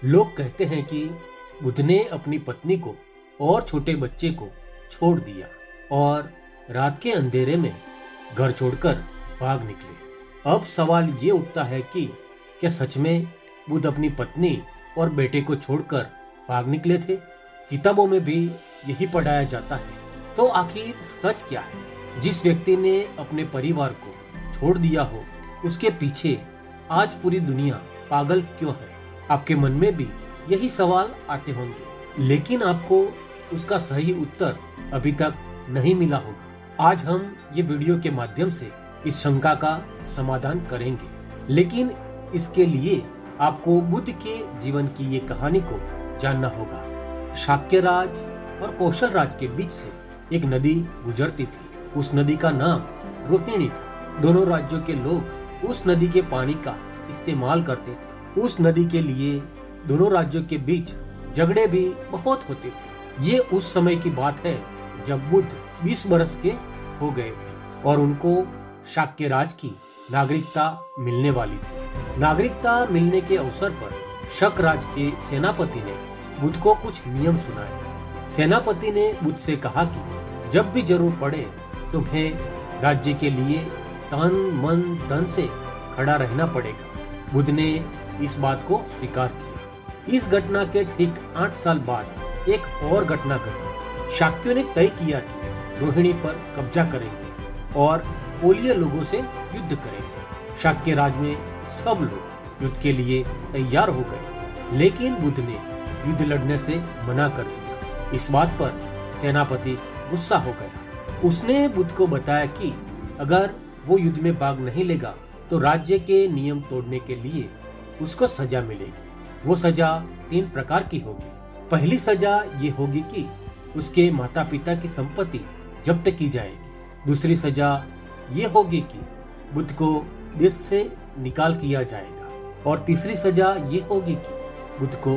लोग कहते हैं कि बुद्ध ने अपनी पत्नी को और छोटे बच्चे को छोड़ दिया और रात के अंधेरे में घर छोड़कर भाग निकले। अब सवाल ये उठता है कि क्या सच में बुद्ध अपनी पत्नी और बेटे को छोड़कर भाग निकले थे? किताबों में भी यही पढ़ाया जाता है। तो आखिर सच क्या है? जिस व्यक्ति ने अपने परिवार को छोड़ दिया हो, उसके पीछे आज पूरी दुनिया पागल क्यों है? आपके मन में भी यही सवाल आते होंगे, लेकिन आपको उसका सही उत्तर अभी तक नहीं मिला होगा। आज हम ये वीडियो के माध्यम से इस शंका का समाधान करेंगे, लेकिन इसके लिए आपको बुद्ध के जीवन की ये कहानी को जानना होगा। शाक्य राज और कौशल राज के बीच से एक नदी गुजरती थी। उस नदी का नाम रोहिणी था। दोनों राज्यों के लोग उस नदी के पानी का इस्तेमाल करते थे। उस नदी के लिए दोनों राज्यों के बीच झगड़े भी बहुत होते थे। ये उस समय की बात है जब बुद्ध 20 बरस के हो गए थे और उनको शाक्य राज की नागरिकता मिलने वाली थी। नागरिकता मिलने के अवसर पर शक राज के सेनापति ने बुद्ध को कुछ नियम सुनाए। सेनापति ने बुद्ध से कहा कि जब भी जरूर पड़े तुम्हें राज्य के लिए तन मन धन से खड़ा रहना पड़ेगा। बुद्ध ने इस बात को स्वीकार किया। इस घटना के ठीक 8 साल बाद एक और घटना घटी। शाक्यों ने तय किया कि रोहिणी पर कब्जा करेंगे और कोलीय लोगों से युद्ध करेंगे। शाक्य राज में सब लोग युद्ध के लिए तैयार हो गए, लेकिन बुद्ध ने युद्ध लड़ने से मना कर दिया। इस बात पर सेनापति गुस्सा हो गया। उसने बुद्ध को बताया कि अगर वो युद्ध में भाग नहीं लेगा तो राज्य के नियम तोड़ने के लिए उसको सजा मिलेगी। वो सजा 3 प्रकार की होगी। पहली सजा ये होगी कि उसके माता पिता की संपत्ति जब्त की जाएगी। दूसरी सजा ये होगी कि बुद्ध को देश से निकाल किया जाएगा और तीसरी सजा ये होगी कि बुद्ध को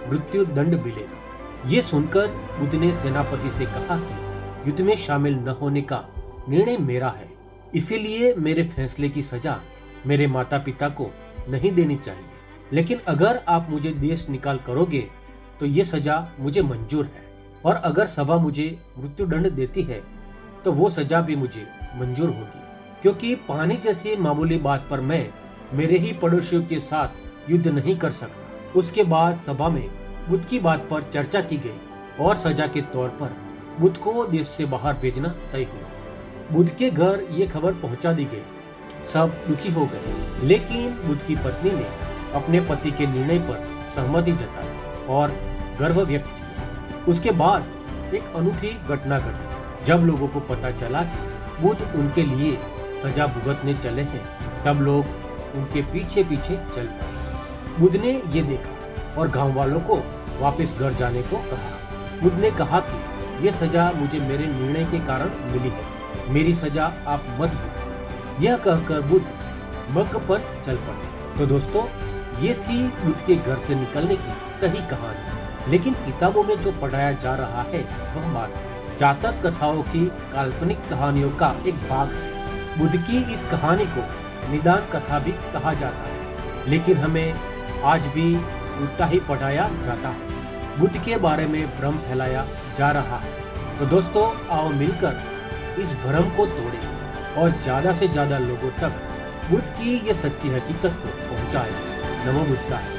मृत्यु दंड मिलेगा। ये सुनकर बुद्ध ने सेनापति से कहा कि युद्ध में शामिल न होने का निर्णय मेरा है, इसीलिए मेरे फैसले की सजा मेरे माता पिता को नहीं देनी चाहिए। लेकिन अगर आप मुझे देश निकाल करोगे तो ये सजा मुझे मंजूर है, और अगर सभा मुझे मृत्यु दंड देती है तो वो सजा भी मुझे मंजूर होगी, क्योंकि पानी जैसी मामूली बात पर मैं मेरे ही पड़ोसियों के साथ युद्ध नहीं कर सकता। उसके बाद सभा में बुद्ध की बात पर चर्चा की गई और सजा के तौर पर बुद्ध को देश से बाहर भेजना तय हुआ। बुद्ध के घर ये खबर पहुंचा दी गई। सब दुखी हो गए, लेकिन बुद्ध की पत्नी ने अपने पति के निर्णय पर सहमति जताई और गर्व व्यक्त किया। उसके बाद एक अनूठी घटना घटी। जब लोगों को पता चला कि बुद्ध उनके लिए सजा भुगतने चले हैं, तब लोग उनके पीछे पीछे चल पड़े। बुद्ध ने ये देखा और गांव वालों को वापस घर जाने को कहा। बुद्ध ने कहा कि ये सजा मुझे मेरे निर्णय के कारण मिली है, मेरी सजा आप मत दो। यह कहकर बुद्ध मक्का पर चल पड़े। तो दोस्तों, ये थी बुद्ध के घर से निकलने की सही कहानी। लेकिन किताबों में जो पढ़ाया जा रहा है वह बात जातक कथाओं की काल्पनिक कहानियों का एक भाग है। बुद्ध की इस कहानी को निदान कथा भी कहा जाता है, लेकिन हमें आज भी उल्टा ही पढ़ाया जाता है। बुद्ध के बारे में भ्रम फैलाया जा रहा है। तो दोस्तों, आओ मिलकर इस भ्रम को तोड़ें और ज्यादा से ज्यादा लोगों तक बुद्ध की ये सच्ची हकीकत को पहुंचाएं। नमो बुद्धाय।